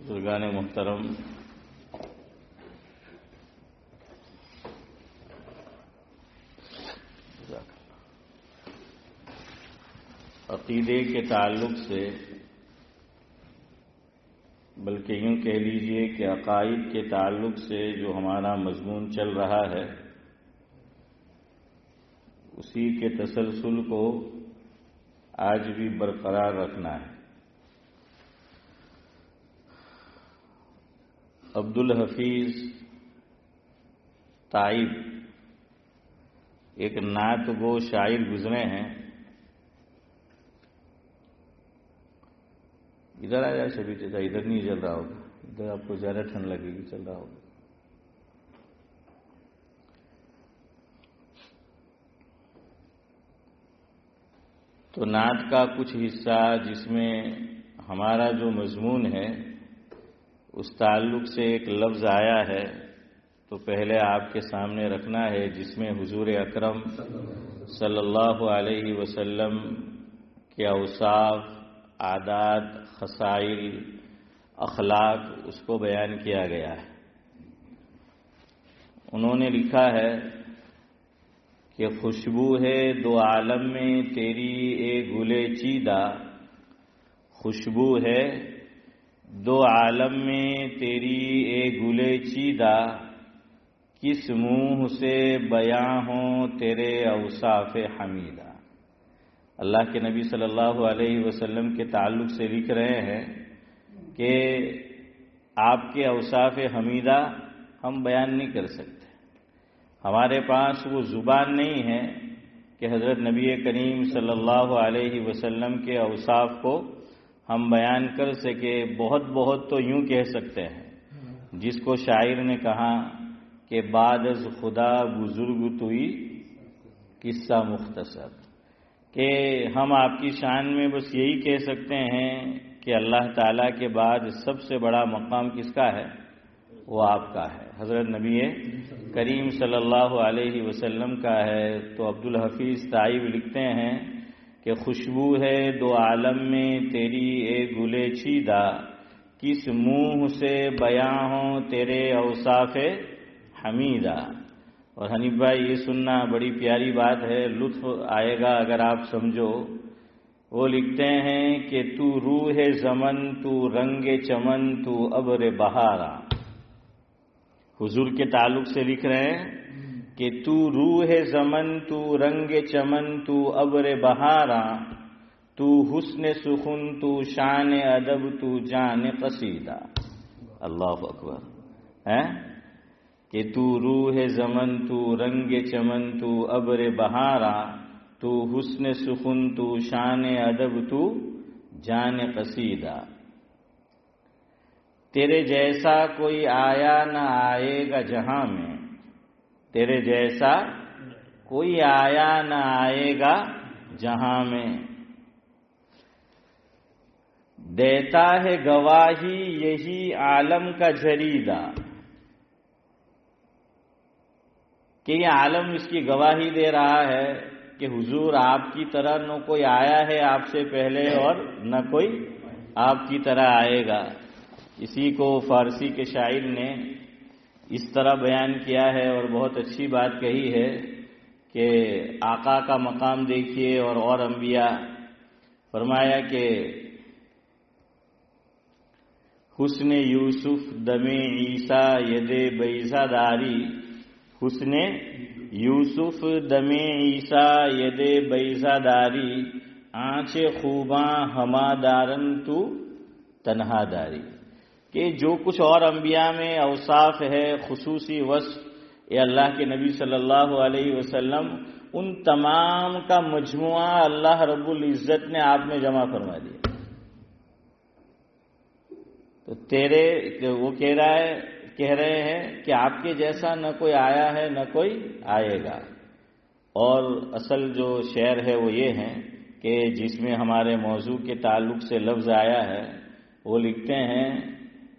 بزرگان محترم، عقیدے کے تعلق سے، بلکہ یوں کہہ لیجئے کہ عقائد کے تعلق سے جو ہمارا مضمون چل رہا ہے، اسی کے تسلسل کو آج بھی برقرار رکھنا ہے۔ عبدالحفیظ تائب ایک نعت گو شاعر گزرے ہیں۔ ادھر آ جائے سبھی چیزیں، ادھر نہیں چل رہا ہوگا، ادھر آپ کو زیادہ ٹھنڈ لگے گی، چل رہا ہوگا۔ تو نعت کا کچھ حصہ جس میں ہمارا جو مضمون ہے اس تعلق سے ایک لفظ آیا ہے، تو پہلے آپ کے سامنے رکھنا ہے، جس میں حضور اکرم صلی اللہ علیہ وسلم کے اوصاف، عادات، خصائل، اخلاق اس کو بیان کیا گیا ہے۔ انہوں نے لکھا ہے کہ خوشبو ہے دو عالم میں تیری اے گلے چیدہ، خوشبو ہے دو عالم میں تیری اے گلے چیدہ، کس منہ سے بیاں ہوں تیرے اوصاف حمیدہ۔ اللہ کے نبی صلی اللہ علیہ وسلم کے تعلق سے لکھ رہے ہیں کہ آپ کے اوصاف حمیدہ ہم بیان نہیں کر سکتے، ہمارے پاس وہ زبان نہیں ہے کہ حضرت نبی کریم صلی اللہ علیہ وسلم کے اوصاف کو ہم بیان کر سکے۔ بہت تو یوں کہہ سکتے ہیں، جس کو شاعر نے کہا کہ بعد از خدا بزرگ توئی قصہ مختصر، کہ ہم آپ کی شان میں بس یہی کہہ سکتے ہیں کہ اللہ تعالیٰ کے بعد سب سے بڑا مقام کس کا ہے؟ وہ آپ کا ہے، حضرت نبی کریم صلی اللہ علیہ وسلم کا ہے۔ تو عبدالحفیظ تائب لکھتے ہیں کہ خوشبو ہے دو عالم میں تیری اے گلے چیدہ، کس منہ سے بیاں ہوں تیرے اوصاف حمیدہ۔ اور حنیف بھائی یہ سننا بڑی پیاری بات ہے، لطف آئے گا اگر آپ سمجھو۔ وہ لکھتے ہیں کہ تو روح زمن، تو رنگ چمن، تو ابر بہارا۔ حضور کے تعلق سے لکھ رہے ہیں کہ تو روح زمن، تو رنگ چمن، تو ابر بہارا، تو حسن سخن، تو شان ادب، تو جان قصیدہ۔ اللہ اکبر ہے کہ تو روح زمن، تو رنگ چمن، تو ابر بہارا، تو حسن سخن، تو شان ادب، تو جان قصیدہ۔ تیرے جیسا کوئی آیا نہ آئے گا جہاں میں، تیرے جیسا کوئی آیا نہ آئے گا جہاں میں، دیتا ہے گواہی یہی عالم کا جریدہ، کہ یہ عالم اس کی گواہی دے رہا ہے کہ حضور آپ کی طرح نہ کوئی آیا ہے آپ سے پہلے اور نہ کوئی آپ کی طرح آئے گا۔ اسی کو فارسی کے شاعر نے اس طرح بیان کیا ہے اور بہت اچھی بات کہی ہے کہ آقا کا مقام دیکھیے اور انبیاء، فرمایا کہ حسن یوسف دم عیسیٰ ید بیضا داری، حسن یوسف دم عیسیٰ ید بیضا داری، آنچ خوباں ہما دارن تو تنہا داری۔ کہ جو کچھ اور انبیاء میں اوصاف ہے، خصوصی وصف، یہ اللہ کے نبی صلی اللہ علیہ وسلم ان تمام کا مجموعہ اللہ رب العزت نے آپ میں جمع فرما دیا۔ تو تیرے وہ کہہ رہے ہیں کہ آپ کے جیسا نہ کوئی آیا ہے نہ کوئی آئے گا۔ اور اصل جو شعر ہے وہ یہ ہے کہ جس میں ہمارے موضوع کے تعلق سے لفظ آیا ہے، وہ لکھتے ہیں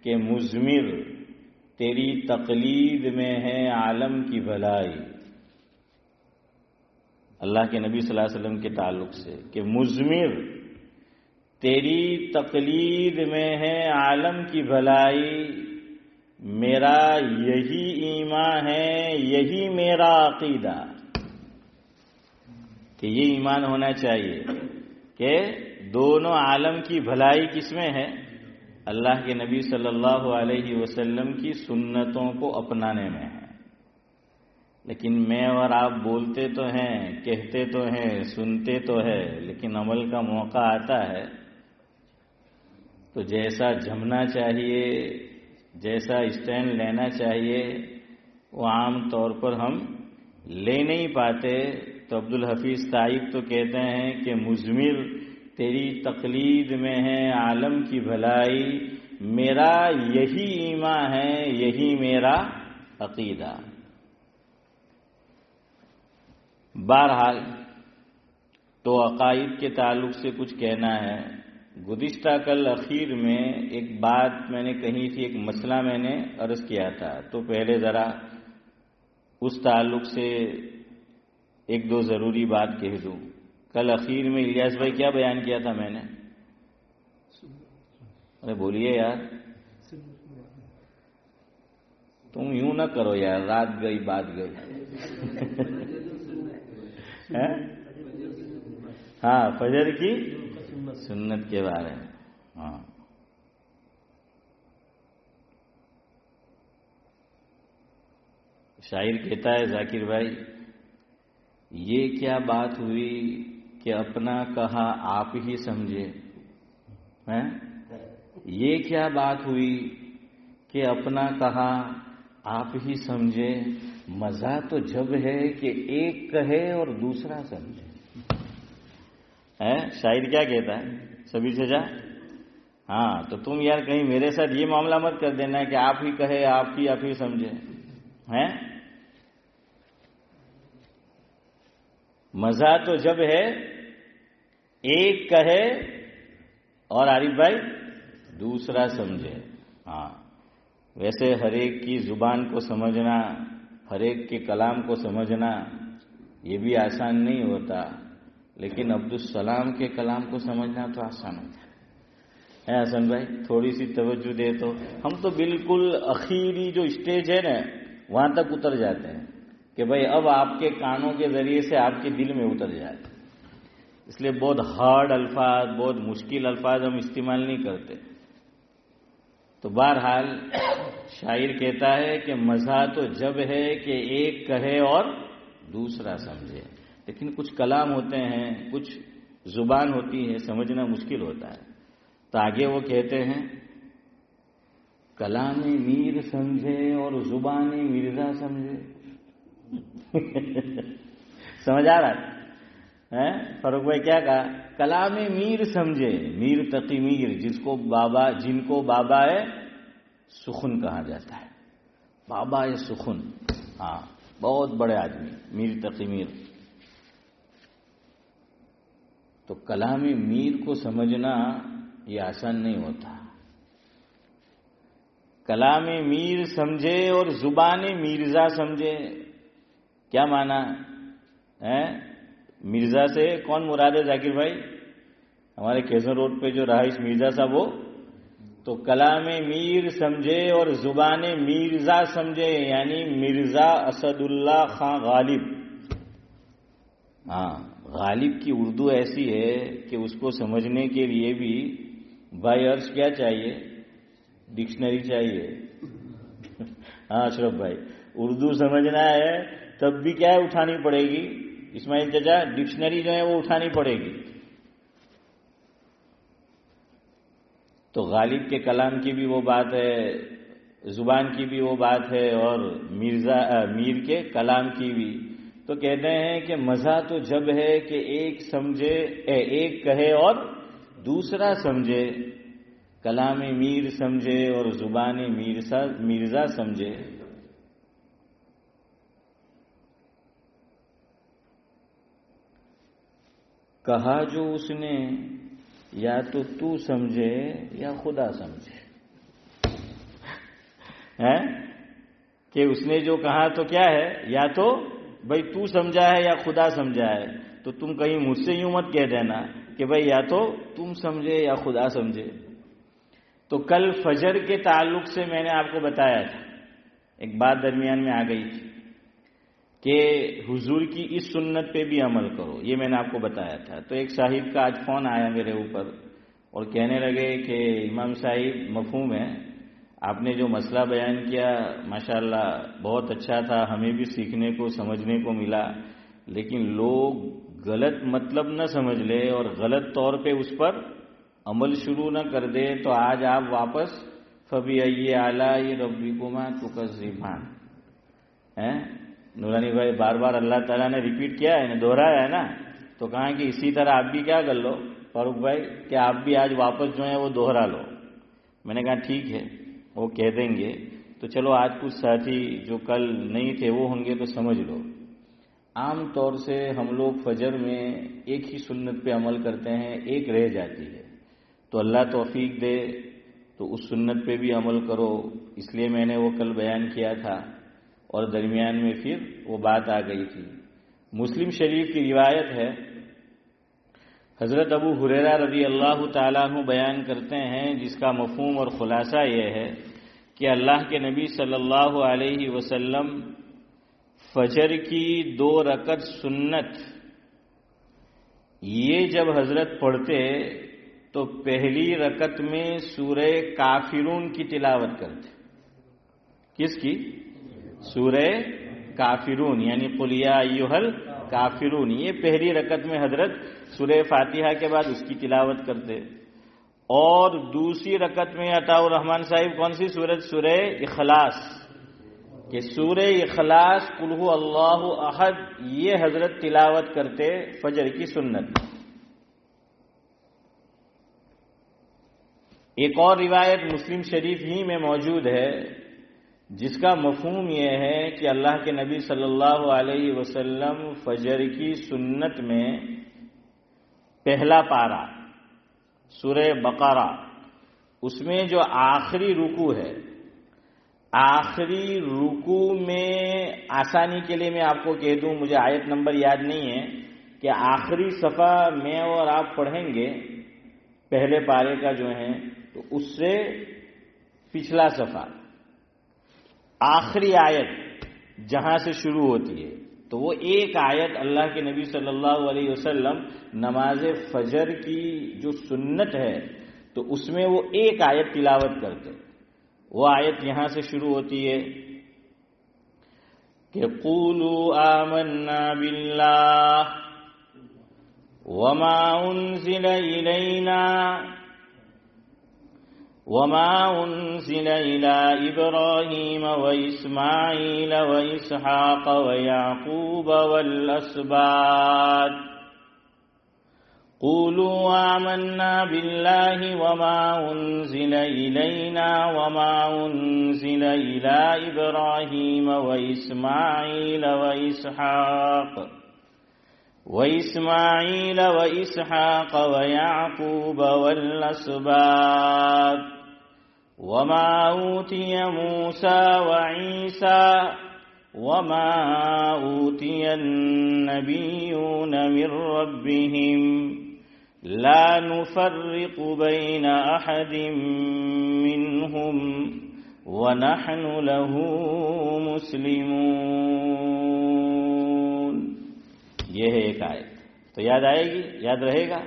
کہ مضمر تیری تقلید میں ہے عالم کی بھلائی۔ اللہ کے نبی صلی اللہ علیہ وسلم کے تعلق سے کہ مضمر تیری تقلید میں ہے عالم کی بھلائی، میرا یہی ایمان ہے، یہی میرا عقیدہ. کہ یہ ایمان ہونا چاہیے کہ دونوں عالم کی بھلائی کس میں ہے؟ اللہ کے نبی صلی اللہ علیہ وسلم کی سنتوں کو اپنانے میں ہے. لیکن میں اور آپ بولتے تو ہیں، کہتے تو ہیں، سنتے تو ہے، لیکن عمل کا موقع آتا ہے تو جیسا جمنا چاہیے، جیسا اسٹینڈ لینا چاہیے، وہ عام طور پر ہم لے نہیں پاتے. تو عبدالحفیظ طائب تو کہتے ہیں کہ مزمر تیری تقلید میں ہے عالم کی بھلائی، میرا یہی ایمان ہے، یہی میرا عقیدہ. بہرحال تو عقائد کے تعلق سے کچھ کہنا ہے. گزشتہ کل اخیر میں ایک بات میں نے کہی تھی، ایک مسئلہ میں نے عرض کیا تھا، تو پہلے ذرا اس تعلق سے ایک دو ضروری بات کہہ دوں. کل اخیر میں الیاس بھائی کیا بیان کیا تھا میں نے؟ ارے بولیے یار، تم یوں نہ کرو یار، رات گئی بات گئی. ہاں، فجر کی سنت کے بارے میں. ہاں، شاعر کہتا ہے ذاکر بھائی، یہ کیا بات ہوئی کہ اپنا کہا آپ ہی سمجھے. یہ کیا بات ہوئی کہ اپنا کہا آپ ہی سمجھے، مزہ تو جب ہے کہ ایک کہے اور دوسرا سمجھے. شاعر کیا کہتا ہے سبھی سے جا. ہاں، تو تم یار کہیں میرے ساتھ یہ معاملہ مت کر دینا کہ آپ ہی کہے، آپ ہی سمجھے. مزہ تو جب ہے ایک کہے اور عارف بھائی دوسرا سمجھے. ہاں، ویسے ہر ایک کی زبان کو سمجھنا، ہر ایک کے کلام کو سمجھنا یہ بھی آسان نہیں ہوتا، لیکن عبدالسلام کے کلام کو سمجھنا تو آسان ہوتا ہے. حسن بھائی تھوڑی سی توجہ دے تو ہم تو بالکل اخیری جو اسٹیج ہے نا وہاں تک اتر جاتے ہیں کہ بھائی اب آپ کے کانوں کے ذریعے سے آپ کے دل میں اتر جائے. اس لیے بہت ہارڈ الفاظ، بہت مشکل الفاظ ہم استعمال نہیں کرتے. تو بہرحال شاعر کہتا ہے کہ مزہ تو جب ہے کہ ایک کہے اور دوسرا سمجھے. لیکن کچھ کلام ہوتے ہیں، کچھ زبان ہوتی ہے، سمجھنا مشکل ہوتا ہے. تو آگے وہ کہتے ہیں کلام میر سمجھے اور زبان مرزا سمجھے. سمجھ آ رہا ہے فاروق بھائی کیا کہا؟ کلام میر سمجھے، میر تقی میر جن کو بابا سخن کہا جاتا ہے. بابا سخن، ہاں بہت بڑے آدمی میر تقی میر. تو کلام میر کو سمجھنا یہ آسان نہیں ہوتا. کلام میر سمجھے اور زبان مرزا سمجھے. کیا مانا ہے؟ مرزا سے کون مراد ہے ذاکر بھائی؟ ہمارے کیسر روڈ پہ جو رہائش مرزا صاحب وہ. تو کلام میر سمجھے اور زبان مرزا سمجھے، یعنی مرزا اسد اللہ خان غالب. ہاں، غالب کی اردو ایسی ہے کہ اس کو سمجھنے کے لیے بھی بھائی عرض کیا چاہیے؟ ڈکشنری چاہیے. ہاں اشرف بھائی، اردو سمجھنا ہے تب بھی کیا ہے اٹھانی پڑے گی. اسماعیل چچا ڈکشنری جو ہے وہ اٹھانی پڑے گی. تو غالب کے کلام کی بھی وہ بات ہے، زبان کی بھی وہ بات ہے، اور میر کے کلام کی بھی. تو کہتے ہیں کہ مزہ تو جب ہے کہ ایک کہے اور دوسرا سمجھے. کلام میر سمجھے اور زبان مرزا سمجھے. کہا جو اس نے یا تو سمجھے یا خدا سمجھے. کہ اس نے جو کہا تو کیا ہے، یا تو بھائی تو سمجھا ہے یا خدا سمجھا ہے. تو تم کہیں مجھ سے یوں مت کہہ دینا کہ بھئی یا تو تم سمجھے یا خدا سمجھے. تو کل فجر کے تعلق سے میں نے آپ کو بتایا تھا، ایک بات درمیان میں آ گئی تھی کہ حضور کی اس سنت پہ بھی عمل کرو، یہ میں نے آپ کو بتایا تھا. تو ایک صاحب کا آج فون آیا میرے اوپر اور کہنے لگے کہ امام صاحب مفہوم ہے، آپ نے جو مسئلہ بیان کیا ماشاءاللہ بہت اچھا تھا، ہمیں بھی سیکھنے کو سمجھنے کو ملا، لیکن لوگ غلط مطلب نہ سمجھ لے اور غلط طور پہ اس پر عمل شروع نہ کر دے، تو آج آپ واپس فَبِأَيِّ آلَاءِ رَبِّكُمَا تُكَذِّبَانِ نورانی بھائی بار بار اللہ تعالیٰ نے ریپیٹ کیا ہے نا، دہرایا ہے نا، تو کہا کہ اسی طرح آپ بھی کیا کر لو فاروق بھائی کہ آپ بھی آج واپس جو ہے وہ دوہرا لو. میں نے کہا ٹھیک ہے وہ کہہ دیں گے. تو چلو آج کچھ ساتھی جو کل نہیں تھے وہ ہوں گے تو سمجھ لو. عام طور سے ہم لوگ فجر میں ایک ہی سنت پہ عمل کرتے ہیں، ایک رہ جاتی ہے، تو اللہ توفیق دے تو اس سنت پہ بھی عمل کرو. اس لیے میں نے وہ کل بیان کیا تھا اور درمیان میں پھر وہ بات آ گئی تھی. مسلم شریف کی روایت ہے، حضرت ابو ہریرہ رضی اللہ تعالیٰ عنہ بیان کرتے ہیں، جس کا مفہوم اور خلاصہ یہ ہے کہ اللہ کے نبی صلی اللہ علیہ وسلم فجر کی 2 رکعت سنت یہ جب حضرت پڑھتے تو پہلی رکعت میں سورہ کافرون کی تلاوت کرتے. کس کی؟ سورہ کافرون، یعنی قل یا ایھا الکافرون. یہ پہلی رکعت میں حضرت سورہ فاتحہ کے بعد اس کی تلاوت کرتے. اور دوسری رکعت میں عطاء الرحمن صاحب کون سی سورت؟ سورہ اخلاص. کہ سورہ اخلاص قل ھو اللہ احد یہ حضرت تلاوت کرتے فجر کی سنت. ایک اور روایت مسلم شریف ہی میں موجود ہے جس کا مفہوم یہ ہے کہ اللہ کے نبی صلی اللہ علیہ وسلم فجر کی سنت میں پہلا پارہ سورہ بقرہ، اس میں جو آخری رکوع ہے، آخری رکوع میں آسانی کے لیے میں آپ کو کہہ دوں، مجھے آیت نمبر یاد نہیں ہے، کہ آخری صفحہ میں اور آپ پڑھیں گے پہلے پارے کا جو ہے تو اس سے پچھلا صفحہ آخری آیت جہاں سے شروع ہوتی ہے تو وہ ایک آیت اللہ کے نبی صلی اللہ علیہ وسلم نماز فجر کی جو سنت ہے تو اس میں وہ ایک آیت تلاوت کرتے. وہ آیت یہاں سے شروع ہوتی ہے کہ قولوا آمنا باللہ وما انزل الینا وما انزل الى ابراہیم واسماعیل واسحاق ویعقوب والاسباط قولوا آمنا باللہ وما انزل الینا وما انزل الى ابراہیم واسماعیل واسحاق ویعقوب والاسباط وما اوتی موسى وعیسى وما اوتی النبیون من ربهم لا نفرق بین احد منهم ونحن له مسلمون. یہ ہے ایک آیت. تو یاد آئے گی، یاد رہے گا.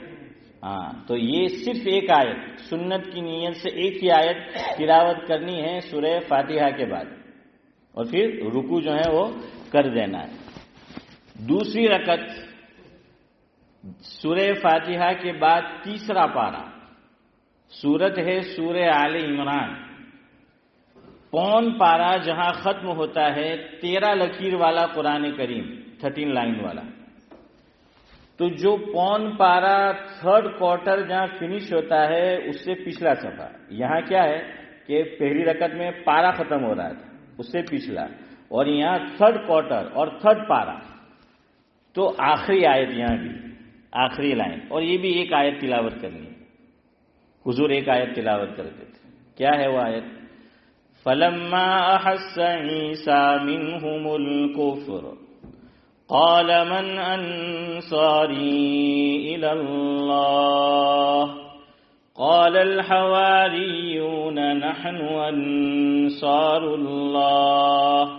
ہاں، تو یہ صرف ایک آیت سنت کی نیت سے ایک ہی آیت تلاوت کرنی ہے سورہ فاتحہ کے بعد اور پھر رکوع جو ہے وہ کر دینا ہے. دوسری رکعت سورہ فاتحہ کے بعد تیسرا پارہ سورت ہے سورہ آل عمران. پون پارہ جہاں ختم ہوتا ہے 13 لکیر والا قرآن کریم 13 لائن والا. تو جو پون پارہ 3rd کوارٹر جہاں فنش ہوتا ہے اس سے پچھلا صفحہ. یہاں کیا ہے کہ پہلی رکعت میں پارہ ختم ہو رہا تھا اس سے پچھلا، اور یہاں 3rd کوارٹر اور 3rd پارہ تو آخری آیت یہاں بھی آخری لائن. اور یہ بھی ایک آیت تلاوت کرنی ہے. حضور ایک آیت تلاوت کرتے تھے. کیا ہے وہ آیت؟ فَلَمَّا أَحَسَّ عِيسَى مِنْهُمُ الْكُفْرَ قال من انصاری الی اللہ قال الحواریون نحن انصار اللہ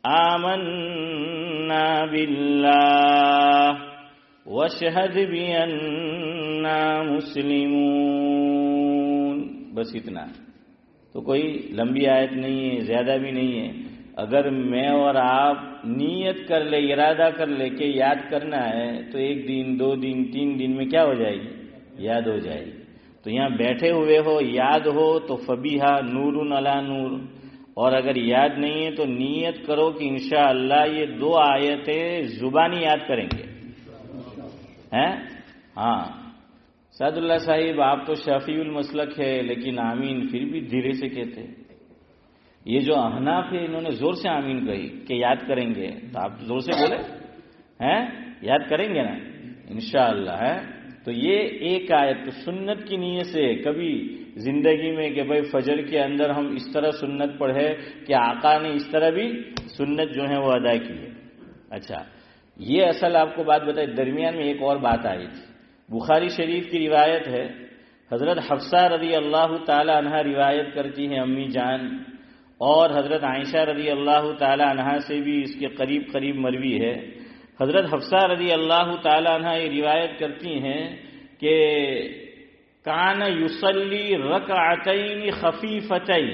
آمنا باللہ واشہد بأننا مسلمون. بس اتنا. تو کوئی لمبی آیت نہیں ہے، زیادہ بھی نہیں ہے. اگر میں اور آپ نیت کر لے، ارادہ کر لے کہ یاد کرنا ہے تو 1 دن 2 دن 3 دن میں کیا ہو جائے گی؟ یاد ہو جائے گی. تو یہاں بیٹھے ہوئے ہو، یاد ہو تو فبیہا نور علی نور. اور اگر یاد نہیں ہے تو نیت کرو کہ انشاءاللہ یہ 2 آیتیں زبانی یاد کریں گے. ہیں؟ ہاں سعد اللہ صاحب آپ تو شافعی المسلک ہے لیکن آمین پھر بھی دھیرے سے کہتے. یہ جو احناف ہے انہوں نے زور سے آمین کہی کہ یاد کریں گے، تو آپ زور سے بولے ہیں یاد کریں گے نا انشاءاللہ. ہے تو یہ ایک آیت تو سنت کی نیت سے کبھی زندگی میں کہ بھائی فجر کے اندر ہم اس طرح سنت پڑھے کہ آقا نے اس طرح بھی سنت جو ہے وہ ادا کی ہے. اچھا یہ اصل آپ کو بات بتائی. درمیان میں ایک اور بات آئی تھی. بخاری شریف کی روایت ہے، حضرت حفصہ رضی اللہ تعالی عنہ روایت کرتی ہیں امی جان، اور حضرت عائشہ رضی اللہ تعالی عنہ سے بھی اس کے قریب قریب مروی ہے. حضرت حفصہ رضی اللہ تعالی عنہ یہ روایت کرتی ہیں کہ کان یصلی رکعتین خفیفتین.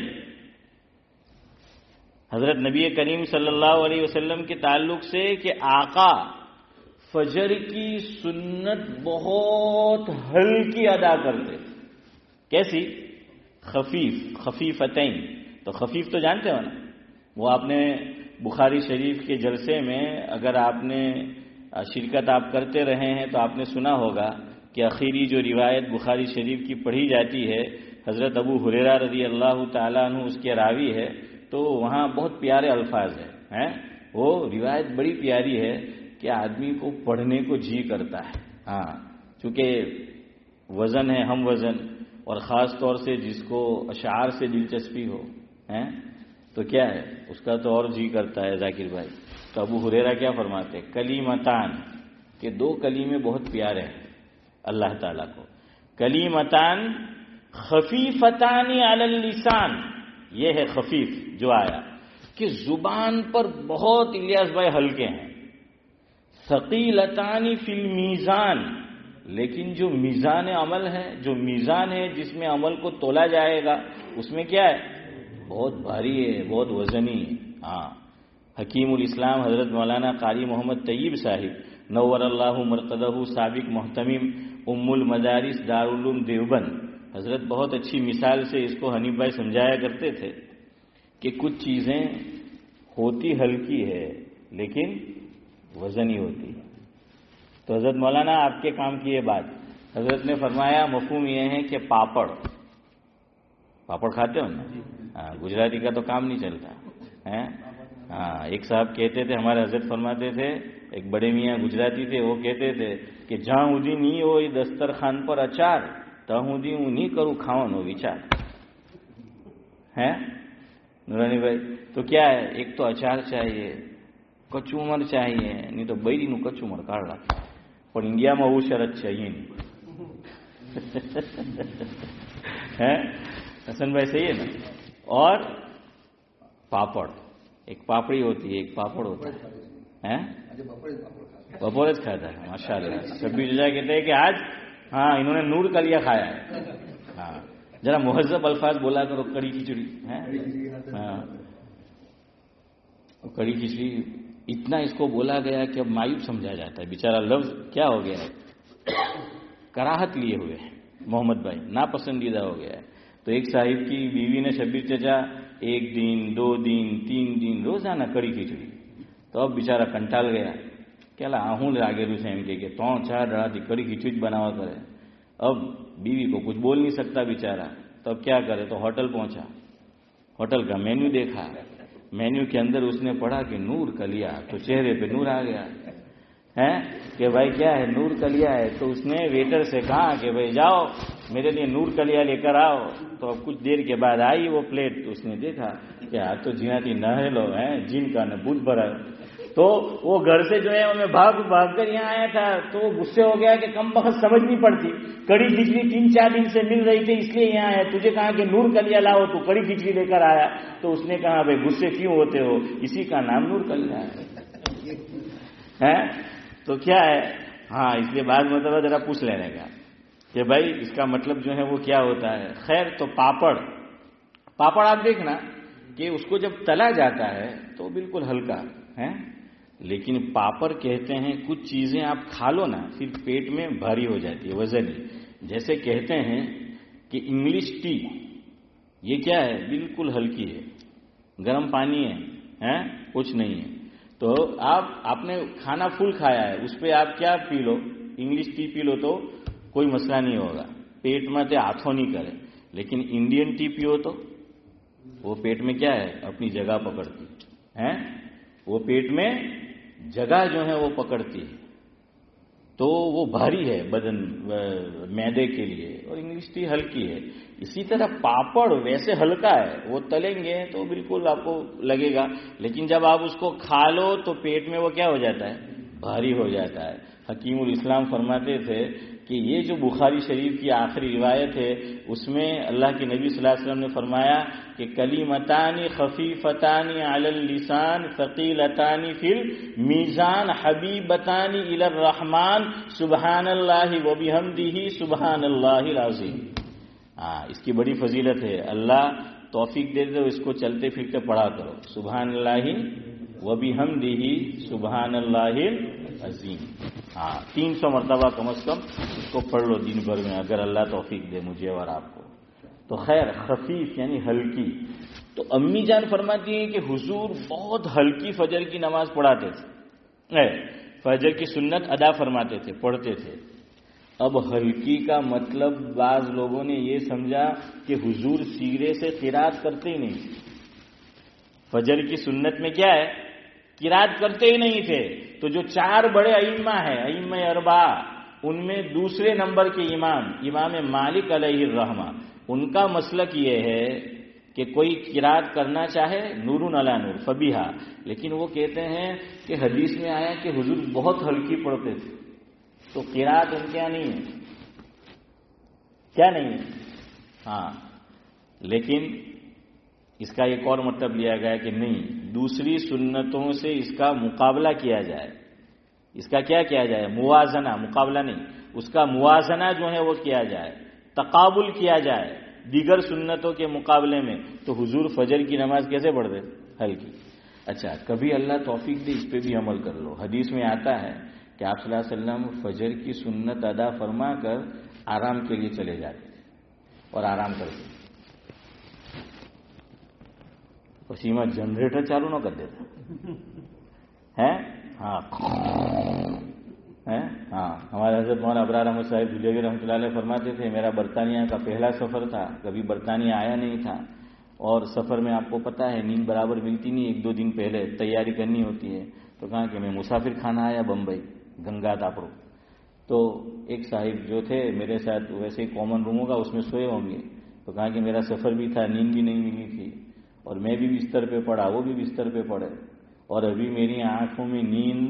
حضرت نبی کریم صلی اللہ علیہ وسلم کے تعلق سے کہ آقا فجر کی سنت بہت ہلکی ادا کرتے. کیسی؟ خفیفتین. تو خفیف تو جانتے ہو نا، وہ آپ نے بخاری شریف کے جلسے میں اگر آپ نے شرکت آپ کرتے رہے ہیں تو آپ نے سنا ہوگا کہ آخری جو روایت بخاری شریف کی پڑھی جاتی ہے، حضرت ابو ہریرہ رضی اللہ تعالیٰ عنہ اس کے راوی ہے. تو وہاں بہت پیارے الفاظ ہیں. وہ روایت بڑی پیاری ہے کہ آدمی کو پڑھنے کو جی کرتا ہے. ہاں چونکہ وزن ہے ہم وزن، اور خاص طور سے جس کو اشعار سے دلچسپی ہو تو کیا ہے اس کا تو اور جی کرتا ہے. ذاکر بھائی تو ابو ہریرہ کیا فرماتے ہیں؟ کلیمتان کہ 2 کلیمے بہت پیارے ہیں اللہ تعالیٰ کو. کلیمتان خفیفتان علی اللسان. یہ ہے خفیف جو آیا کہ زبان پر بہت الیاس بھائی ہلکے ہیں. ثقیلتان فی المیزان، لیکن جو میزان عمل ہے، جو میزان ہے جس میں عمل کو تولا جائے گا، اس میں کیا ہے؟ بہت بھاری ہے، بہت وزنی ہے. ہاں حکیم الاسلام حضرت مولانا قاری محمد طیب صاحب نور اللہ مرقدہ سابق محتمم ام المدارس دارالعلوم دیوبند، حضرت بہت اچھی مثال سے اس کو حنیف بھائی سمجھایا کرتے تھے کہ کچھ چیزیں ہوتی ہلکی ہے لیکن وزنی ہوتی. تو حضرت مولانا آپ کے کام کی یہ بات حضرت نے فرمایا مفہوم یہ ہے کہ پاپڑ کھاتے ہو نا؟ ہاں گجراتی کا تو کام نہیں چلتا ہے. ہاں ایک صاحب کہتے تھے، ہمارے حضرت فرماتے تھے، ایک بڑے میاں گجراتی تھے، وہ کہتے تھے کہ جہاں اودی نہیں ہو دسترخوان پر اچار تہوں دی ہوں نہیں کروں کھاؤنو وچار. ہے نورانی بھائی تو کیا ہے؟ ایک تو اچار چاہیے، کچومر چاہیے، نہیں تو بیری نو کچومر کاઢ રાખે. પણ ઇન્ડિયામાં એવું શરત છે અહીં નહીં. ہے حسن بھائی صحیح ہے نا؟ اور پاپڑ، ایک پاپڑی ہوتی ہے ایک پاپڑ ہوتا ہے. بپورے کھاتا ہے ماشاء اللہ. شبیر جزا کہتے ہیں کہ آج ہاں انہوں نے نور کا لیا کھایا ہے. ہاں ذرا مہذب الفاظ بولا کرو. کڑی کھچڑی ہے. ہاں کڑی کھچڑی اتنا اس کو بولا گیا کہ اب مایوب سمجھا جاتا ہے. بیچارہ لفظ کیا ہو گیا ہے؟ کراہت لیے ہوئے ہیں محمد بھائی، ناپسندیدہ ہو گیا ہے. تو ایک صاحب کی بیوی نے شبیر چچا 1 دن 2 دن 3 دن روزانہ کڑی کھچڑی. تو اب بیچارہ કંટાળ ગયા કે હું લાગેલું છે એમ કે 3-4 દાડાથી કડી ખીચડી જ બનાવવા કરે. اب بیوی کو کچھ بول نہیں سکتا بیچارہ. تو اب کیا کرے؟ تو ہوٹل پہنچا، ہوٹل کا مینیو دیکھا، مینیو کے اندر اس نے پڑھا کہ نور کا لیا. تو چہرے پہ نور آ گیا ہے کہ بھائی کیا ہے؟ نور کا لیا ہے. تو اس نے ویٹر سے کہا کہ بھائی جاؤ میرے لیے نور کا لیا لے کر آؤ. تو اب کچھ دیر کے بعد آئی وہ پلیٹ. تو اس نے دیکھا کہ تو جناتی نہ لو ہیں جن کا نہ بوت بھرا. تو وہ گھر سے جو ہے میں بھاگ کر یہاں آیا تھا، تو وہ غصے ہو گیا کہ کم وقت سمجھ نہیں پڑتی، کڑی کھچڑی 3-4 دن سے مل رہی تھی اس لیے یہاں آیا، تجھے کہا کہ نور کلیا لاؤ، تو کڑی کھچڑی لے کر آیا۔ تو اس نے کہا بھائی غصے کیوں ہوتے ہو، اسی کا نام نور کلیا ہے۔ تو کیا ہے، ہاں اس لیے بعض مرتبہ ذرا پوچھ لینے کا کہ بھائی اس کا مطلب جو ہے وہ کیا ہوتا ہے۔ خیر، تو پاپڑ آپ دیکھنا کہ اس کو جب تلا جاتا ہے تو بالکل ہلکا ہے، لیکن پاپڑ کہتے ہیں کچھ چیزیں آپ کھا لو نا پھر پیٹ میں بھاری ہو جاتی ہے، وزنی۔ جیسے کہتے ہیں کہ انگلش ٹی یہ کیا ہے، بالکل ہلکی ہے، گرم پانی ہے، کچھ نہیں ہے۔ تو آپ نے کھانا فل کھایا ہے، اس پہ آپ کیا پی لو، انگلش ٹی پی لو تو کوئی مسئلہ نہیں ہوگا، پیٹ میں تو ہاتھوں نہیں کرے۔ لیکن انڈین ٹی پیو تو وہ پیٹ میں کیا ہے، اپنی جگہ پکڑتی ہے، وہ پیٹ میں جگہ جو ہے وہ پکڑتی ہے، تو وہ بھاری ہے بدن معدے کے لیے، اور انگلش ٹی ہلکی ہے۔ اسی طرح پاپڑ ویسے ہلکا ہے، وہ تلیں گے تو بالکل آپ کو لگے گا، لیکن جب آپ اس کو کھا لو تو پیٹ میں وہ کیا ہو جاتا ہے، بھاری ہو جاتا ہے۔ حکیم الاسلام فرماتے تھے کہ یہ جو بخاری شریف کی آخری روایت ہے اس میں اللہ کے نبی صلی اللہ علیہ وسلم نے فرمایا کہ کلیمتان خفیفتان علی اللسان ثقیلتان فی المیزان حبیبتان الی الرحمن سبحان اللہ وبحمدہ سبحان اللہ العظیم۔ اس کی بڑی فضیلت ہے، اللہ توفیق دے دے اس کو چلتے پھرتے پڑھا کرو، سبحان اللہ وبحمدہ سبحان اللہ عظیم۔ 300 مرتبہ کم از کم اس کو پڑھ لو دن بھر میں، اگر اللہ توفیق دے مجھے اور آپ کو۔ تو خیر، خفیف یعنی ہلکی۔ تو امی جان فرماتی ہیں کہ حضور بہت ہلکی فجر کی نماز پڑھاتے تھے، فجر کی سنت ادا فرماتے تھے، پڑھتے تھے۔ اب ہلکی کا مطلب بعض لوگوں نے یہ سمجھا کہ حضور سیرے سے قرات کرتے ہی نہیں، فجر کی سنت میں کیا ہے، قرات کرتے ہی نہیں تھے۔ تو جو 4 بڑے ائمہ ہیں، ائمہ اربعہ، ان میں دوسرے نمبر کے امام مالک علیہ الرحمہ، ان کا مسلک یہ ہے کہ کوئی قرات کرنا چاہے نور علی نور فبیہا، لیکن وہ کہتے ہیں کہ حدیث میں آیا کہ حضور بہت ہلکی پڑھتے تھے، تو قرات ان کے یہاں نہیں ہے، کیا نہیں ہے۔ لیکن اس کا ایک اور مطلب لیا گیا کہ نہیں، دوسری سنتوں سے اس کا مقابلہ کیا جائے، اس کا کیا کیا جائے، موازنہ، مقابلہ نہیں، اس کا موازنہ جو ہے وہ کیا جائے، تقابل کیا جائے دیگر سنتوں کے مقابلے میں۔ تو حضور فجر کی نماز کیسے پڑھتے، ہلکی۔ اچھا، کبھی اللہ توفیق دے اس پہ بھی عمل کر لو۔ حدیث میں آتا ہے کہ آپ صلی اللہ علیہ وسلم فجر کی سنت ادا فرما کر آرام کے لیے چلے جاتے تھے اور آرام کرتے تھے، پسیمہ جنریٹر چالو نہ کر دیتا ہے۔ ہمارے حضرت مولانا ابرار احمد صاحب دہلوی رحمۃ اللہ علیہ فرماتے تھے میرا برطانیہ کا پہلا سفر تھا، کبھی برطانیہ آیا نہیں تھا، اور سفر میں آپ کو پتہ ہے نیند برابر ملتی نہیں، 1-2 دن پہلے تیاری کرنی ہوتی ہے۔ تو کہا کہ میں مسافر خانہ آیا بمبئی، گنگا تاپرو، تو ایک صاحب جو تھے میرے ساتھ ویسے ہی کامن روم ہوگا اس میں سوئے ہوں گے، تو کہا کہ میرا سفر بھی تھا، نیند بھی نہیں ملی تھی، اور میں بھی بستر پہ پڑا، وہ بھی بستر پہ پڑے، اور ابھی میری آنکھوں میں نیند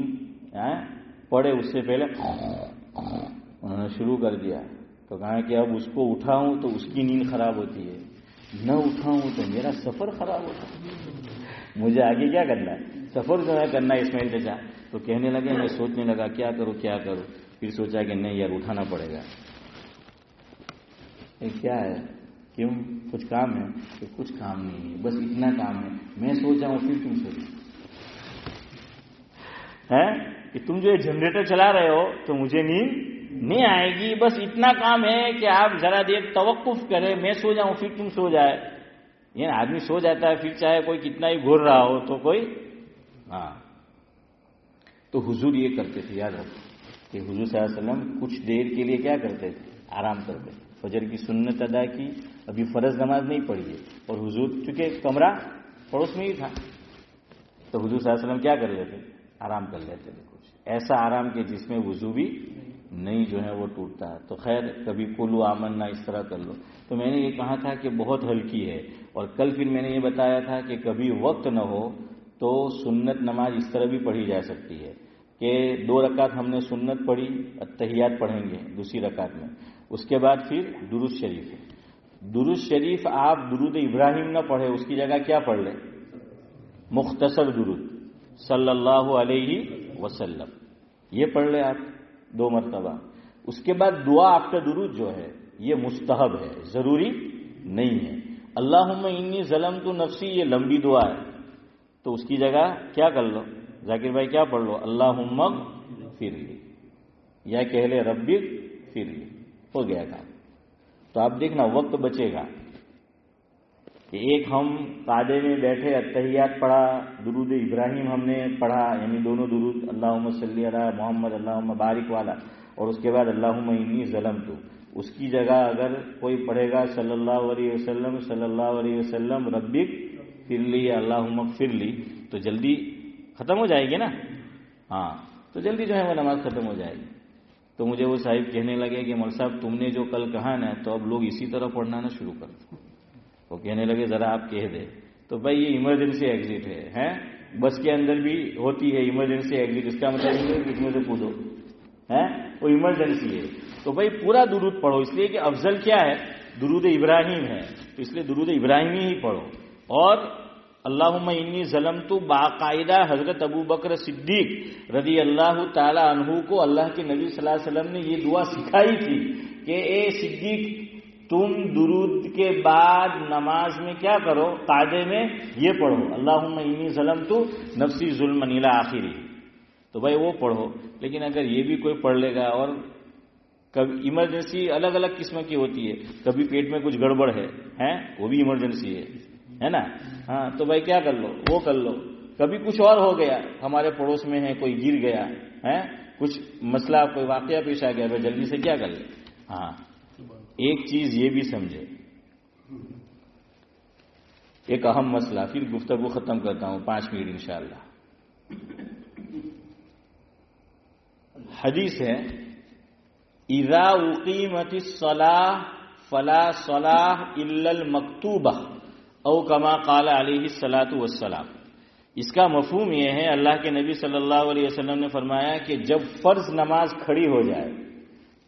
پڑے اس سے پہلے انہوں نے شروع کر دیا۔ تو کہا کہ اب اس کو اٹھاؤں تو اس کی نیند خراب ہوتی ہے، نہ اٹھاؤں تو میرا سفر خراب ہوتا ہے، مجھے آگے کیا کرنا ہے، سفر جو ہے کرنا ہے اسماعیل چچا۔ تو کہنے لگے، میں سوچنے لگا کیا کروں، پھر سوچا کہ نہیں یار اٹھانا پڑے گا۔ کیا ہے، کیوں، کچھ کام ہے؟ کہ کچھ کام نہیں ہے، بس اتنا کام ہے، میں سو جاؤں پھر تم سو جاؤ، کہ تم جو یہ جنریٹر چلا رہے ہو تو مجھے نیند نہیں آئے گی، بس اتنا کام ہے کہ آپ ذرا دیر توقف کریں، میں سو جاؤں پھر تم سو جائے۔ یعنی آدمی سو جاتا ہے پھر چاہے کوئی کتنا ہی گھور رہا ہو تو کوئی تو حضور یہ کرتے تھے، یاد رکھو کہ حضور صلی اللہ علیہ وسلم کچھ دیر کے لیے کیا کرتے تھے، آرام کرتے تھے۔ فجر کی سنت ادا کی، ابھی فرض نماز نہیں پڑھی ہے، اور حضور چونکہ کمرہ پڑوس میں ہی تھا تو حضور صلی اللہ علیہ وسلم کیا کر لیتے، آرام کر لیتے تھے، کچھ ایسا آرام کہ جس میں وضو بھی نہیں جو ہے وہ ٹوٹتا ہے۔ تو خیر، کبھی قلو آمنا اس طرح کر لو۔ تو میں نے یہ کہا تھا کہ بہت ہلکی ہے، اور کل پھر میں نے یہ بتایا تھا کہ کبھی وقت نہ ہو تو سنت نماز اس طرح بھی پڑھی جا سکتی ہے کہ 2 رکعت ہم نے سنت پڑھی، التحیات پڑھیں گے دوسری رکعت میں، اس کے بعد پھر درود شریف ہے۔ درود شریف آپ درود ابراہیم نہ پڑھے، اس کی جگہ کیا پڑھ لیں؟ مختصر درود صلی اللہ علیہ وسلم، یہ پڑھ لیں آپ 2 مرتبہ۔ اس کے بعد دعا آفٹر درود جو ہے یہ مستحب ہے، ضروری نہیں ہے۔ اللہم انی ظلمت نفسی یہ لمبی دعا ہے، تو اس کی جگہ کیا کر لو ذاکر بھائی، کیا پڑھ لو؟ اللہم اغفر لی، یا کہہ لے رب اغفر لی، ہو گیا کام۔ تو آپ دیکھنا وقت بچے گا کہ ایک ہم قعدے میں بیٹھے التحیات پڑھا، درود ابراہیم ہم نے پڑھا، یعنی دونوں درود اللہم صلی علی محمد اللہم بارک والا، اور اس کے بعد اللہم انی ظلمت، اس کی جگہ اگر کوئی پڑھے گا صلی اللہ علیہ وسلم صلی اللہ علیہ وسلم رب اغفر لی یا اللہم اغفر لی، تو جلدی ختم ہو جائے گی نا، ہاں تو جلدی جو ہے وہ نماز ختم ہو جائے گی۔ تو مجھے وہ صاحب کہنے لگے کہ مول صاحب تم نے جو کل کہا نا، تو اب لوگ اسی طرح پڑھنا نا شروع کر دو۔ وہ کہنے لگے ذرا آپ کہہ دیں، تو بھائی یہ ایمرجنسی ایگزٹ ہے، بس کے اندر بھی ہوتی ہے ایمرجنسی ایگزٹ، اس کا مطلب یہ ہے کہ اس میں سے کودو، وہ ایمرجنسی ہے۔ تو بھائی پورا درود پڑھو، اس لیے کہ افضل کیا ہے؟ درود ابراہیم ہے، تو اس لیے درود ابراہیمی ہی پڑھو۔ اور اللہم انی ظلمت باقاعدہ حضرت ابو بکر صدیق رضی اللہ تعالی عنہ کو اللہ کے نبی صلی اللہ علیہ وسلم نے یہ دعا سکھائی تھی کہ اے صدیق تم درود کے بعد نماز میں کیا کرو؟ قعدے میں یہ پڑھو اللہم انی ظلمت نفسی ظلما الی آخری، تو بھائی وہ پڑھو۔ لیکن اگر یہ بھی کوئی پڑھ لے گا، اور کبھی ایمرجنسی الگ الگ قسم کی ہوتی ہے، کبھی پیٹ میں کچھ گڑبڑ ہے وہ بھی ایمرجنسی ہے نا، ہاں تو بھائی کیا کر لو؟ وہ کر لو۔ کبھی کچھ اور ہو گیا، ہمارے پڑوس میں ہے کوئی گر گیا کچھ مسئلہ کوئی واقعہ پیش آ گیا، بھائی جلدی سے کیا کر لے۔ ہاں ایک چیز یہ بھی سمجھے، ایک اہم مسئلہ، پھر گفتگو ختم کرتا ہوں 5 منٹ انشاءاللہ۔ حدیث ہے اذا اقیمت الصلاۃ فلا صلاۃ الا المکتوبہ او کما قال علیہ الصلاۃ والسلام۔ اس کا مفہوم یہ ہے، اللہ کے نبی صلی اللہ علیہ وسلم نے فرمایا کہ جب فرض نماز کھڑی ہو جائے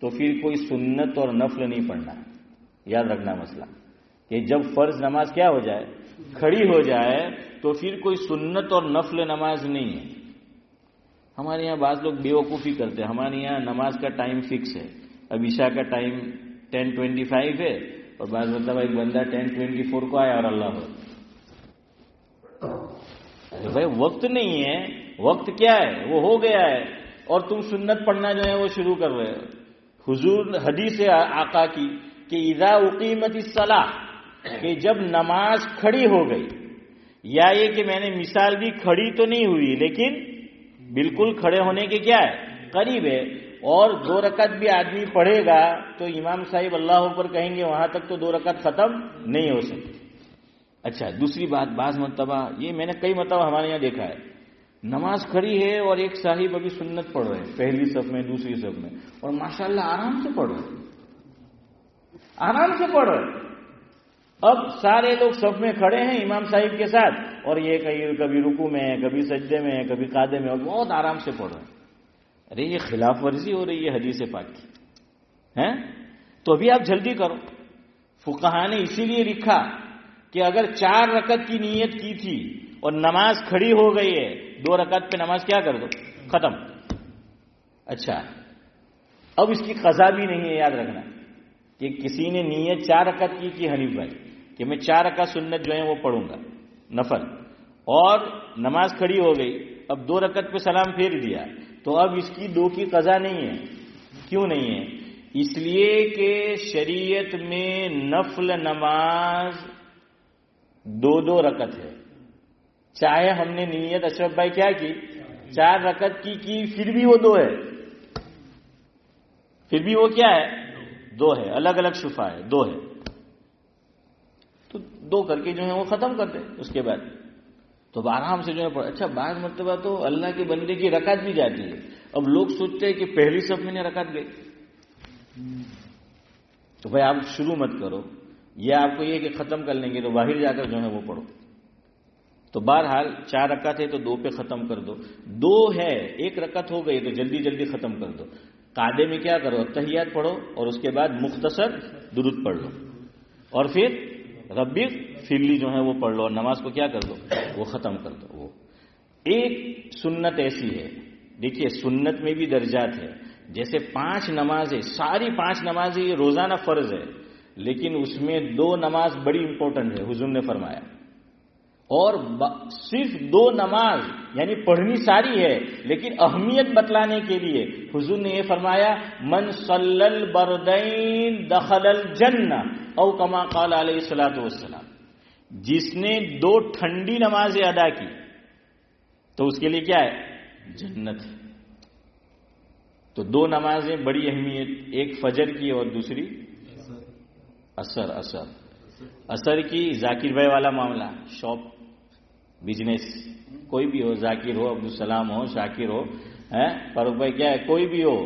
تو پھر کوئی سنت اور نفل نہیں پڑھنا۔ یاد رکھنا مسئلہ کہ جب فرض نماز کیا ہو جائے؟ کھڑی ہو جائے، تو پھر کوئی سنت اور نفل نماز نہیں ہے۔ ہمارے یہاں بعض لوگ بیوقوفی کرتے ہیں، ہمارے یہاں نماز کا ٹائم فکس ہے، اب عشاء کا ٹائم 10:25 ہے، اور بعض مطلب ایک بندہ 10:24 کو آیا اور اللہ ہو۔ ارے بھائی وقت نہیں ہے، وقت کیا ہے؟ وہ ہو گیا ہے، اور تم سنت پڑھنا جو ہے وہ شروع کر رہے ہو۔ حضور حدیث آقا کی کہ اذا اقیمت الصلاۃ، کہ جب نماز کھڑی ہو گئی، یا یہ کہ میں نے مثال دی کھڑی تو نہیں ہوئی لیکن بالکل کھڑے ہونے کے کیا ہے؟ قریب ہے، اور 2 رکعت بھی آدمی پڑھے گا تو امام صاحب اللہ اوپر کہیں گے وہاں تک تو 2 رکعت ختم نہیں ہو سکتی۔ اچھا دوسری بات، بعض مرتبہ یہ میں نے کئی مرتبہ ہمارے یہاں دیکھا ہے، نماز کھڑی ہے اور ایک صاحب ابھی سنت پڑھ رہے ہیں، پہلی صف میں دوسری صف میں، اور ماشاءاللہ آرام سے پڑھ رہے ہیں، آرام سے پڑھ رہے ہیں۔ اب سارے لوگ صف میں کھڑے ہیں امام صاحب کے ساتھ، اور یہ کبھی رکوع میں ہے، کبھی سجدے میں ہے، کبھی قعدے میں، اور بہت آرام سے پڑھ رہے ہیں۔ ارے یہ خلاف ورزی ہو رہی ہے حدیث پاک کی، تو ابھی آپ جلدی کرو۔ فقہا نے اسی لیے لکھا کہ اگر 4 رکعت کی نیت کی تھی اور نماز کھڑی ہو گئی ہے، 2 رکعت پہ نماز کیا کر دو؟ ختم۔ اچھا اب اس کی قضا بھی نہیں ہے، یاد رکھنا کہ کسی نے نیت 4 رکعت کی تھی حنیف بھائی کہ میں 4 رکعت سنت جو ہے وہ پڑھوں گا نفل، اور نماز کھڑی ہو گئی، اب 2 رکعت پہ سلام پھیر دیا، تو اب اس کی 2 کی قضا نہیں ہے۔ کیوں نہیں ہے؟ اس لیے کہ شریعت میں نفل نماز 2 رکعت ہے، چاہے ہم نے نیت اشرف بھائی کیا کی 4 رکعت کی پھر بھی وہ 2 ہے، پھر بھی وہ کیا ہے؟ 2 ہے، الگ الگ شفا ہے، 2 ہے، تو 2 کر کے جو ہے وہ ختم کر دے اس کے بعد، تو آرام سے جو ہے اچھا بعض مرتبہ تو اللہ کے بندے کی رکعت بھی جاتی ہے، اب لوگ سوچتے ہیں کہ پہلی صف میں نے رکعت گئی، تو بھائی آپ شروع مت کرو، یہ آپ کو یہ کہ ختم کر لیں گے تو باہر جا کر جو ہے وہ پڑھو، تو بہرحال 4 رکعت ہے تو 2 پہ ختم کر دو، 2 ہے 1 رکعت ہو گئی تو جلدی جلدی ختم کر دو. قاعدے میں کیا کرو، تحیات پڑھو اور اس کے بعد مختصر درود پڑھ لو اور پھر ربی فلی جو ہے وہ پڑھ لو اور نماز کو کیا کر دو، وہ ختم کر دو. وہ ایک سنت ایسی ہے، دیکھیے سنت میں بھی درجات ہے. جیسے 5 نمازیں، ساری 5 نمازیں یہ روزانہ فرض ہے، لیکن اس میں 2 نماز بڑی امپورٹنٹ ہے حضور نے فرمایا. اور صرف 2 نماز یعنی پڑھنی ساری ہے، لیکن اہمیت بتلانے کے لیے حضور نے یہ فرمایا من صلی البردین دخل الجنہ او کما قال علیہ الصلوۃ والسلام. جس نے 2 ٹھنڈی نمازیں ادا کی تو اس کے لیے کیا ہے، جنت. تو 2 نمازیں بڑی اہمیت، ایک فجر کی اور دوسری اثر کی. ذاکر بھائی والا معاملہ، شاپ بزنس کوئی بھی ہو، ذاکر ہو، عبدالسلام ہو، شاکر ہو، فاروق بھائی کیا ہے، کوئی بھی ہو،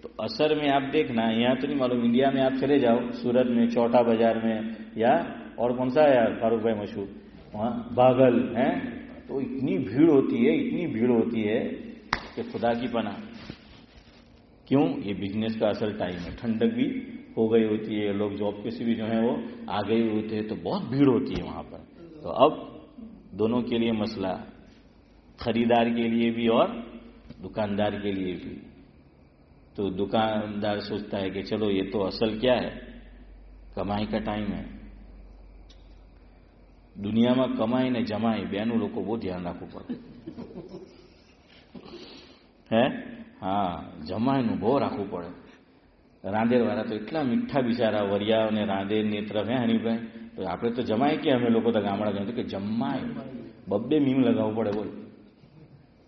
تو اثر میں آپ دیکھنا، یہاں تو نہیں معلوم، انڈیا میں آپ چلے جاؤ، سورت میں، چوٹا بازار میں، یا اور کون سا ہے یار فاروق بھائی مشہور، وہاں باغل ہے، تو اتنی بھیڑ ہوتی ہے کہ خدا کی پناہ. کیوں؟ یہ بزنس کا اصل ٹائم ہے، ٹھنڈک بھی ہو گئی ہوتی ہے، لوگ جاب کے سے بھی جو ہیں وہ آ گئے ہوتے ہیں، تو بہت بھیڑ ہوتی ہے وہاں پر. تو اب دونوں کے لیے مسئلہ، خریدار کے لیے بھی اور دکاندار کے لیے بھی. تو دکاندار سوچتا ہے کہ چلو یہ تو اصل کیا ہے، کمائی کا ٹائم ہے. دنیا میں کمائی نے جمائی بیانوں لوگ کو بہت دھیان رکھو پڑے ہے. ہاں જમાયનું બહુ રાખવું પડે. રાંદેરવાળા તો એટલા મીઠા બિચારા વરિયા અને રાંદેરની તરફ હે હનીભાઈ, તો આપણે તો જમાય કે અમે લોકો તો ગામડા ગમે કે જમાય, બબ્બે મીમ લગાવવું પડે બોલ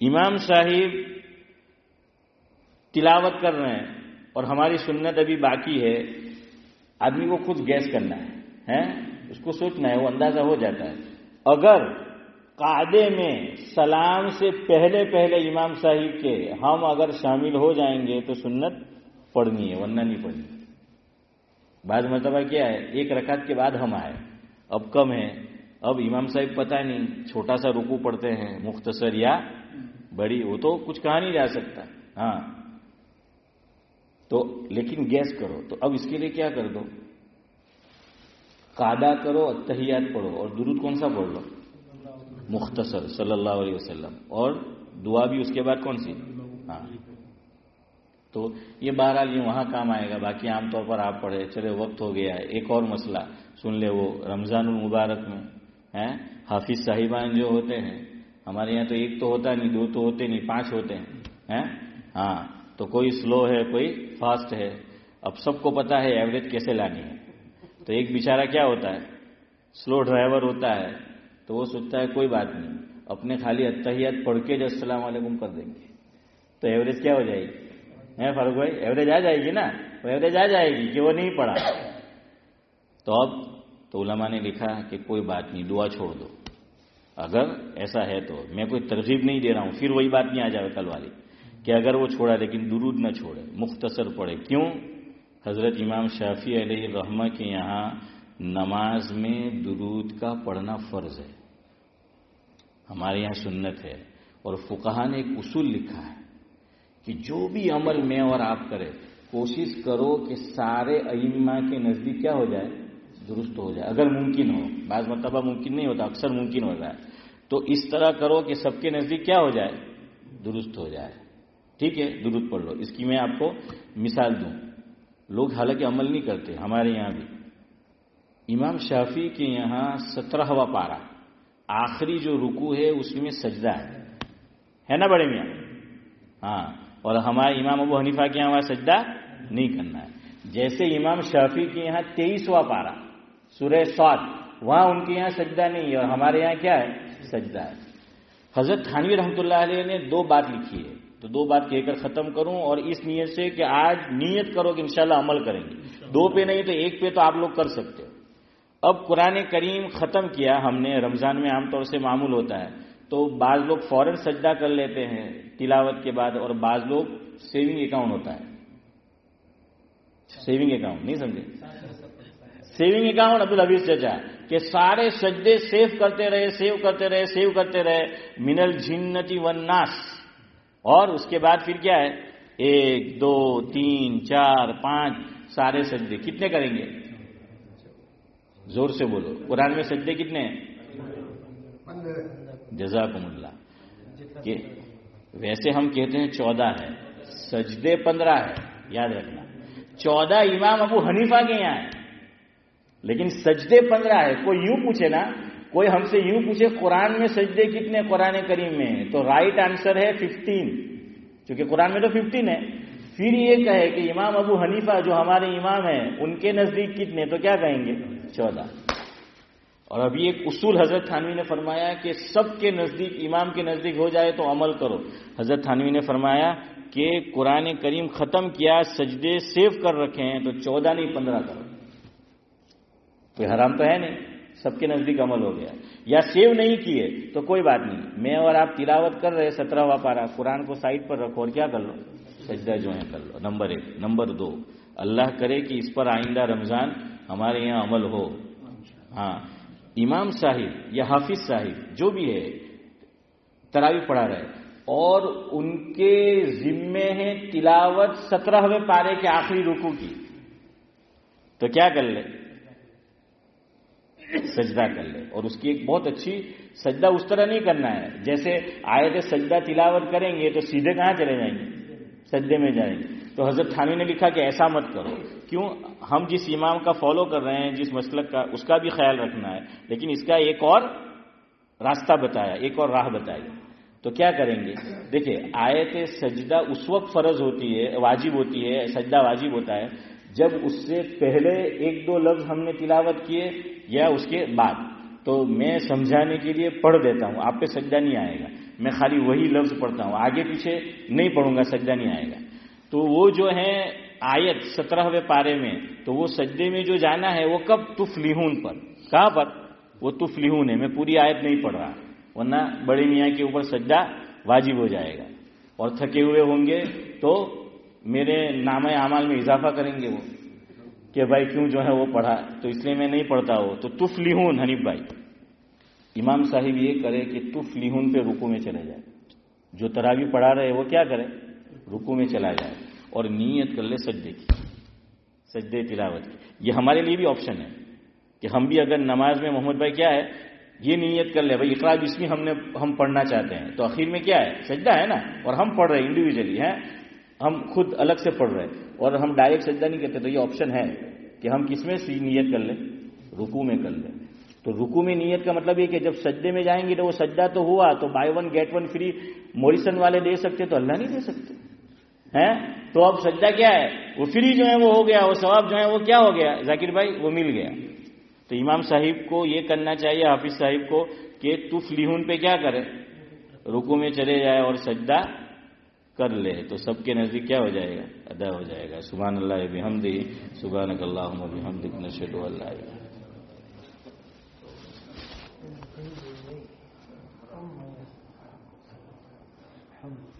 امام صاحب تلاوت کر رہے ہیں اور ہماری سنت ابھی باقی ہے، آدمی کو خود گیس کرنا ہے، اس کو سوچنا ہے، وہ اندازہ ہو جاتا ہے۔ اگر قاعدے میں سلام سے پہلے پہلے امام صاحب کے ہم اگر شامل ہو جائیں گے تو سنت پڑھنی ہے، ورنہ نہیں پڑھنی۔ بعض مرتبہ کیا ہے، ایک رکعت کے بعد ہم آئے، اب کم ہے، اب امام صاحب پتہ نہیں چھوٹا سا رکوع پڑھتے ہیں مختصر یا بڑی، وہ تو کچھ کہا نہیں جا سکتا، ہاں تو لیکن گیس کرو، تو اب اس کے لیے کیا کر دو، قاعدہ کرو، التحیات پڑھو اور درود کون سا پڑھ لو، مختصر صلی اللہ علیہ وسلم، اور دعا بھی اس کے بعد کون سی، ہاں تو یہ بہرحال یہ وہاں کام آئے گا، باقی عام طور پر آپ پڑھے چلے، وقت ہو گیا ہے۔ ایک اور مسئلہ سن لے، وہ رمضان المبارک میں حافظ صاحبان جو ہوتے ہیں، ہمارے یہاں تو ایک تو ہوتا نہیں، دو تو ہوتے نہیں، 5 ہوتے ہیں، ہاں تو کوئی سلو ہے، کوئی فاسٹ ہے، اب سب کو پتا ہے ایوریج کیسے لانی ہے، تو ایک بیچارہ کیا ہوتا ہے، سلو ڈرائیور ہوتا ہے، تو وہ سوچتا ہے کوئی بات نہیں، اپنے خالی التحیات پڑھ کے جو السلام علیکم کر دیں گے تو ایوریج کیا ہو جائے گی، فاروق بھائی ایوریج آ جائے گی نا، وہ ایوریج آ جائے گی کہ وہ نہیں پڑھا۔ تو اب تو علماء نے لکھا کہ کوئی بات نہیں، دعا چھوڑ دو، اگر ایسا ہے تو میں کوئی ترغیب نہیں دے رہا ہوں، پھر وہی بات نہیں آ جائے کل والی کہ اگر وہ چھوڑا لیکن درود نہ چھوڑے، مختصر پڑھے۔ کیوں؟ حضرت امام شافعی علیہ الرحمہ کے یہاں نماز میں درود کا پڑھنا فرض ہے، ہمارے یہاں سنت ہے، اور فقہا نے ایک اصول لکھا ہے کہ جو بھی عمل میں اور آپ کرے، کوشش کرو کہ سارے ائمہ کے نزدیک کیا ہو جائے، درست ہو جائے، اگر ممکن ہو، بعض مرتبہ ممکن نہیں ہوتا، اکثر ممکن ہو جائے، تو اس طرح کرو کہ سب کے نزدیک کیا ہو جائے، درست ہو جائے، ٹھیک ہے، درود پڑھ لو۔ اس کی میں آپ کو مثال دوں، لوگ حالانکہ عمل نہیں کرتے، ہمارے یہاں بھی امام شافعی کے یہاں 17واں پارہ آخری جو رکوع ہے اس میں سجدہ ہے نا بڑے میاں، ہاں، اور ہمارے امام ابو حنیفہ کے یہاں سجدہ نہیں کرنا ہے۔ جیسے امام شافعی کے یہاں 23واں پارہ سورہ صاد، وہاں ان کے یہاں سجدہ نہیں ہے اور ہمارے یہاں کیا ہے، سجدہ ہے۔ حضرت تھانوی رحمۃ اللہ علیہ نے 2 بات لکھی ہے، تو 2 بات کہہ کر ختم کروں، اور اس نیت سے کہ آج نیت کرو کہ انشاءاللہ عمل کریں گے، 2 پہ نہیں تو 1 پہ تو آپ لوگ کر سکتے ہو۔ اب قرآن کریم ختم کیا ہم نے، رمضان میں عام طور سے معمول ہوتا ہے، تو بعض لوگ فوراً سجدہ کر لیتے ہیں تلاوت کے بعد، اور بعض لوگ سیونگ اکاؤنٹ ہوتا ہے، سیونگ اکاؤنٹ نہیں سمجھے، سیونگ اکاؤنٹ عبدالحفیظ چچا، کہ سارے سجدے سیو کرتے رہے، سیو کرتے رہے، سیو کرتے رہے، من الجنتی والناس، اور اس کے بعد پھر کیا ہے، 1 2 3 4 5 سارے سجدے کتنے کریں گے، زور سے بولو، قرآن میں سجدے کتنے ہیں، جزاکم اللہ، کہ ویسے ہم کہتے ہیں 14 ہے، سجدے 15 ہے، یاد رکھنا 14 امام ابو حنیفہ کے یہاں ہے، لیکن سجدے 15 ہے۔ کوئی یوں پوچھے نا، کوئی ہم سے یوں پوچھے قرآن میں سجدے کتنے قرآن کریم میں، تو رائٹ آنسر ہے 15، کیونکہ قرآن میں تو 15 ہے۔ پھر یہ کہے کہ امام ابو حنیفہ جو ہمارے امام ہیں ان کے نزدیک کتنے، تو کیا کہیں گے، 14۔ اور ابھی ایک اصول حضرت تھانوی نے فرمایا کہ سب کے نزدیک، امام کے نزدیک ہو جائے تو عمل کرو۔ حضرت تھانوی نے فرمایا کہ قرآن کریم ختم کیا، سجدے سیو کر رکھے ہیں، تو 14 نہیں 15 کرو، کوئی حرام تو ہے نہیں، سب کے نزدیک عمل ہو گیا۔ یا سیو نہیں کیے تو کوئی بات نہیں، میں اور آپ تلاوت کر رہے 17واں پارہ، قرآن کو سائڈ پر رکھو اور کیا کر لو، سجدہ جو ہے کر لو، نمبر 1۔ نمبر 2، اللہ کرے کہ اس پر آئندہ رمضان ہمارے یہاں عمل ہو۔ ہاں، امام صاحب یا حافظ صاحب جو بھی ہے تراویح پڑھا رہے اور ان کے ذمے ہے تلاوت 17ویں پارے کے آخری رکوع کی، تو کیا کر لے، سجدہ کر لے۔ اور اس کی ایک بہت اچھی، سجدہ اس طرح نہیں کرنا ہے جیسے آیت سجدہ تلاوت کریں گے تو سیدھے کہاں چلے جائیں گے، سجدے میں جائیں گے۔ تو حضرت تھانوی نے لکھا کہ ایسا مت کرو، کیوں، ہم جس امام کا فالو کر رہے ہیں، جس مسلک کا، اس کا بھی خیال رکھنا ہے، لیکن اس کا ایک اور راستہ بتایا، ایک اور راہ بتائی۔ تو کیا کریں گے، دیکھیں آیت سجدہ اس وقت فرض ہوتی ہے، واجب ہوتی ہے، سجدہ واجب ہوتا ہے جب اس سے پہلے 1-2 لفظ ہم نے تلاوت کیے یا اس کے بعد۔ تو میں سمجھانے کے لیے پڑھ دیتا ہوں، آپ پہ سجدہ نہیں آئے گا، میں خالی وہی لفظ پڑھتا ہوں, آگے پیچھے نہیں پڑھوں گا, سجدہ نہیں آئے گا. تو وہ جو ہے آیت 17ویں پارے میں, تو وہ سجدے میں جو جانا ہے وہ کب؟ تفلحون پر. کہاں پر؟ وہ تفلحون ہے. میں پوری آیت نہیں پڑھ رہا, ورنہ بڑے میاں کے اوپر سجدہ واجب ہو جائے گا, اور تھکے ہوئے ہوں گے تو میرے نامہ اعمال میں اضافہ کریں گے وہ کہ بھائی کیوں جو ہے وہ پڑھا, تو اس لیے میں نہیں پڑھتا وہ. تو تفلحون, حنیف بھائی امام صاحب یہ کرے کہ تفلحون پہ رکوع میں چلے جائے. جو تراویح پڑھا رہے وہ کیا کرے؟ رکوع میں چلا جائے اور نیت کر لے سجدے کی, سجدے تلاوت کی. یہ ہمارے لیے بھی آپشن ہے کہ ہم بھی اگر نماز میں محمد بھائی کیا ہے یہ نیت کر لے بھائی اقرا بسمی ہم پڑھنا چاہتے ہیں, تو آخر میں کیا ہے؟ سجدہ ہے نا, اور ہم پڑھ رہے ہیں انڈیویجلی ہیں, ہم خود الگ سے پڑھ رہے ہیں اور ہم ڈائریکٹ سجدہ نہیں کرتے. تو یہ آپشن ہے کہ ہم کس میں نیت کر لیں؟ رکوع میں کر لیں. تو رکوع میں نیت کا مطلب یہ کہ جب سجدے میں جائیں گے تو وہ سجدہ تو ہوا, تو buy one get one free Morrison والے دے سکتے, تو اللہ نہیں دے سکتے ہیں. تو اب سجدہ کیا ہے؟ وہ فری جو ہے وہ ہو گیا, وہ ثواب جو ہے وہ کیا ہو گیا ذاکر بھائی؟ وہ مل گیا. تو امام صاحب کو یہ کرنا چاہیے, حافظ صاحب کو, کہ تفلحون پہ کیا کرے؟ رکوع میں چلے جائے اور سجدہ کر لے, تو سب کے نزدیک کیا ہو جائے گا؟ ادا ہو جائے گا. سبحان اللہ بحمدہ, سبحانک اللہم وبحمدک, نشہد ان لا الہ الا انت.